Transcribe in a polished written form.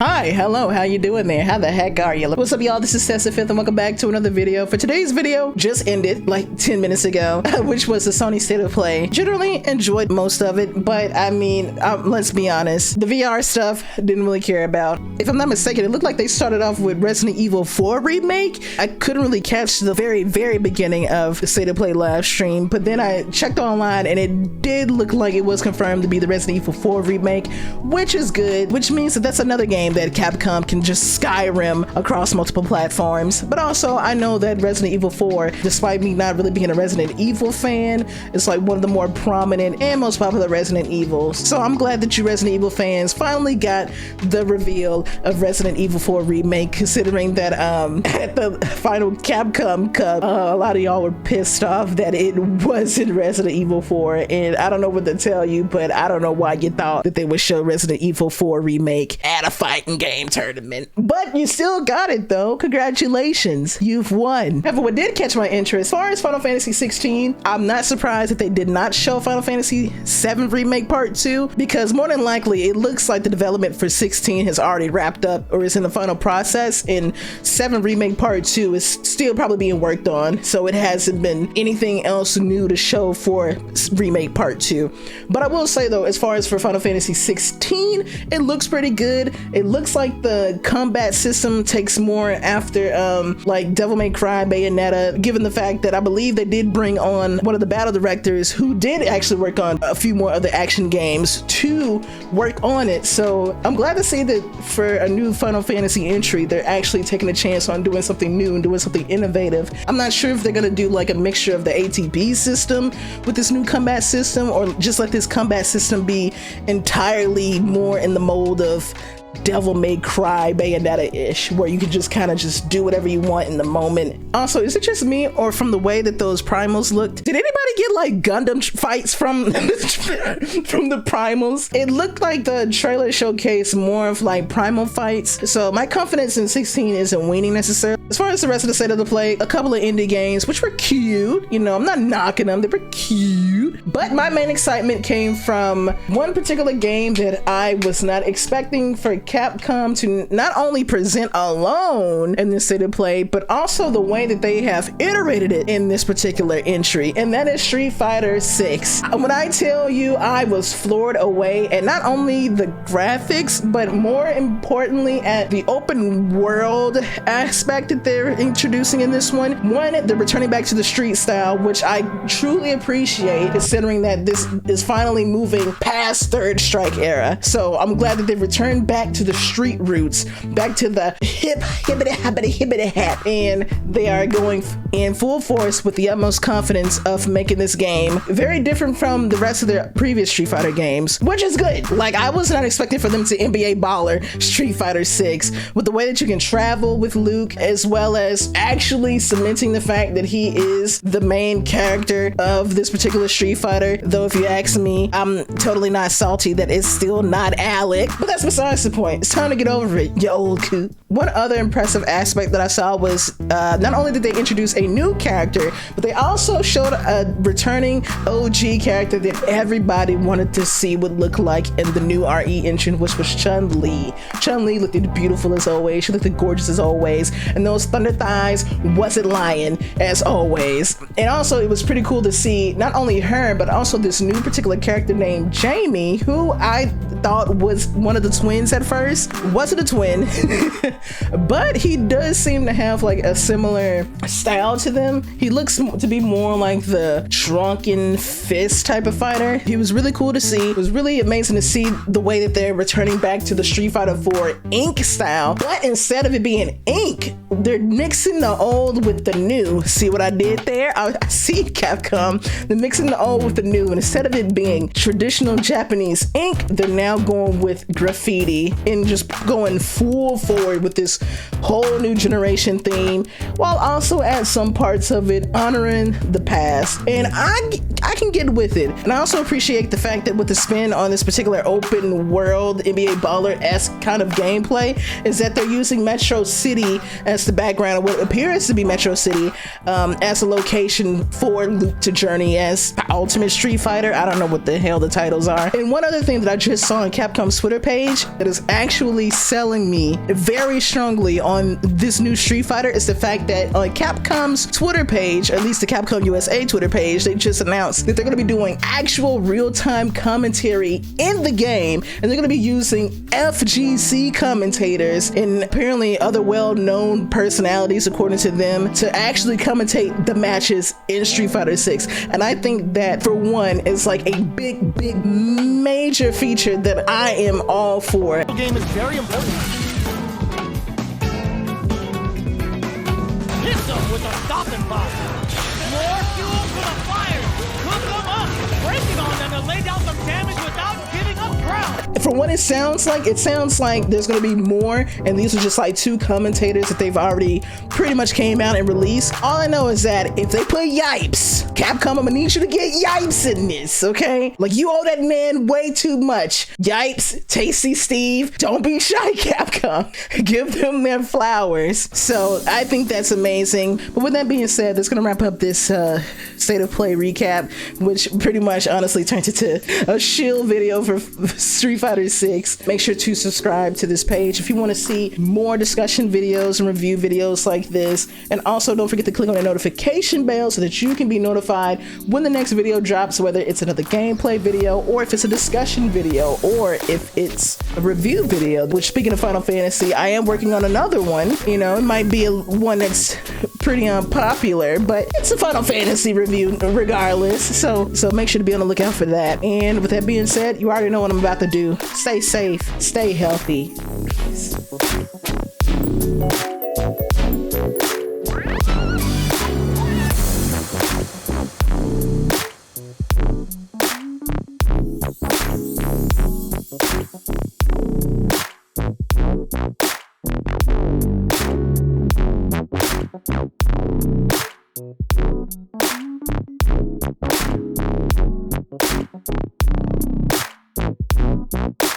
Hi, hello, how you doing there? How the heck are you? What's up, y'all? This is Fifth, and welcome back to another video. For today's video, just ended like 10 minutes ago, which was the Sony State of Play. Generally enjoyed most of it, but I mean, let's be honest, the VR stuff didn't really care about. If I'm not mistaken, it looked like they started off with Resident Evil 4 remake. I couldn't really catch the very beginning of the State of Play live stream, but then I checked online and it did look like it was confirmed to be the Resident Evil 4 remake, which is good, which means that that's another game that Capcom can just Skyrim across multiple platforms. But also, I know that Resident Evil 4, despite me not really being a Resident Evil fan, is like one of the more prominent and most popular Resident Evils. So I'm glad that you Resident Evil fans finally got the reveal of Resident Evil 4 remake, considering that at the final Capcom Cup, a lot of y'all were pissed off that it wasn't Resident Evil 4, and I don't know what to tell you, but I don't know why you thought that they would show Resident Evil 4 remake at a fighting game tournament. But you still got it though. Congratulations, you've won. However, what did catch my interest, as far as Final Fantasy XVI, I'm not surprised that they did not show Final Fantasy VII Remake Part 2, because more than likely it looks like the development for 16 has already wrapped up or is in the final process, and 7 Remake Part 2 is still probably being worked on, so it hasn't been anything else new to show for Remake Part 2. But I will say though, as far as for Final Fantasy 16, it looks pretty good. It looks like the combat system takes more after like Devil May Cry, Bayonetta, given the fact that I believe they did bring on one of the battle directors who did actually work on a few more other action games to work on it. So I'm glad to see that for a new Final Fantasy entry, they're actually taking a chance on doing something new and doing something innovative. I'm not sure if they're gonna do like a mixture of the ATB system with this new combat system, or just let this combat system be entirely more in the mold of Devil May Cry, Bayonetta-ish, where you can just kind of just do whatever you want in the moment. Also, is it just me, or from the way that those primals looked, did anybody get like Gundam fights from from the primals? It looked like the trailer showcased more of like primal fights, so my confidence in 16 isn't waning necessarily. As far as the rest of the State of the Play, a couple of indie games which were cute, you know, I'm not knocking them, they were cute, but my main excitement came from one particular game that I was not expecting for Capcom to not only present alone in this State of Play, but also the way that they have iterated it in this particular entry, and that is Street Fighter VI. When I tell you I was floored away at not only the graphics, but more importantly at the open world aspect that they're introducing in this one. One, they're returning back to the street style, which I truly appreciate, considering that this is finally moving past Third Strike era. So I'm glad that they've returned back to the street roots, back to the hippity hap, and they are going in full force with the utmost confidence of making this game very different from the rest of their previous Street Fighter games, which is good. Like, I was not expecting for them to NBA baller Street Fighter 6 with the way that you can travel with Luke, as well as actually cementing the fact that he is the main character of this particular Street Fighter. Though if you ask me, I'm totally not salty that it's still not Alec, but that's besides the point. It's time to get over it, you old coot. One other impressive aspect that I saw was not only did they introduce a new character, but they also showed a returning OG character that everybody wanted to see what looked like in the new RE engine, which was Chun-Li. Chun-Li looked beautiful as always. She looked gorgeous as always, and those thunder thighs wasn't lying as always. And also, it was pretty cool to see not only her, but also this new particular character named Jamie, who I thought was one of the twins at first. Wasn't a twin, but he does seem to have like a similar style to them. He looks to be more like the drunken fist type of fighter. He was really cool to see. It was really amazing to see the way that they're returning back to the Street Fighter 4 ink style, but instead of it being ink, they're mixing the old with the new. See what I did there? I see, Capcom. They're mixing the old with the new, and instead of it being traditional Japanese ink, they're now going with graffiti and just going full forward with this whole new generation theme, while also at some parts of it honoring the past. And I can get with it. And I also appreciate the fact that with the spin on this particular open world NBA Baller-esque kind of gameplay is that they're using Metro City as the background of what appears to be Metro City as a location for Loop to Journey as Ultimate Street Fighter. I don't know what the hell the titles are. And one other thing that I just saw on Capcom's Twitter page that is actually selling me very strongly on this new Street Fighter is the fact that on Capcom's Twitter page, at least the Capcom USA Twitter page, they just announced that they're going to be doing actual real-time commentary in the game, and they're going to be using FGC commentators and apparently other well-known personalities, according to them, to actually commentate the matches in Street Fighter 6. And I think that, for one, is like a big major feature that I am all for. The game is very important. Hit them with a stopping box. More fuel for the fire. Cook them up. Breaking on them to lay down some damage without giving up ground. From what it sounds like there's going to be more, and these are just like 2 commentators that they've already pretty much came out and released. All I know is that if they put yipes, Capcom, I'm gonna need you to get yipes in this, okay? Like, you owe that man way too much. Yipes, Tasty Steve, don't be shy, Capcom. Give them their flowers. So I think that's amazing. But with that being said, that's gonna wrap up this State of Play recap, which pretty much honestly turned into a shield video for Street Fighter 6. Make sure to subscribe to this page if you want to see more discussion videos and review videos like this. And also don't forget to click on the notification bell so that you can be notified when the next video drops, whether it's another gameplay video or if it's a discussion video or if it's a review video. Which, speaking of Final Fantasy, I am working on another one. You know, it might be one that's pretty unpopular, but it's a Final Fantasy review regardless. So make sure to be on the lookout for that. And with that being said, you already know what I'm about to do. Stay safe, stay healthy. Peace. Thank you.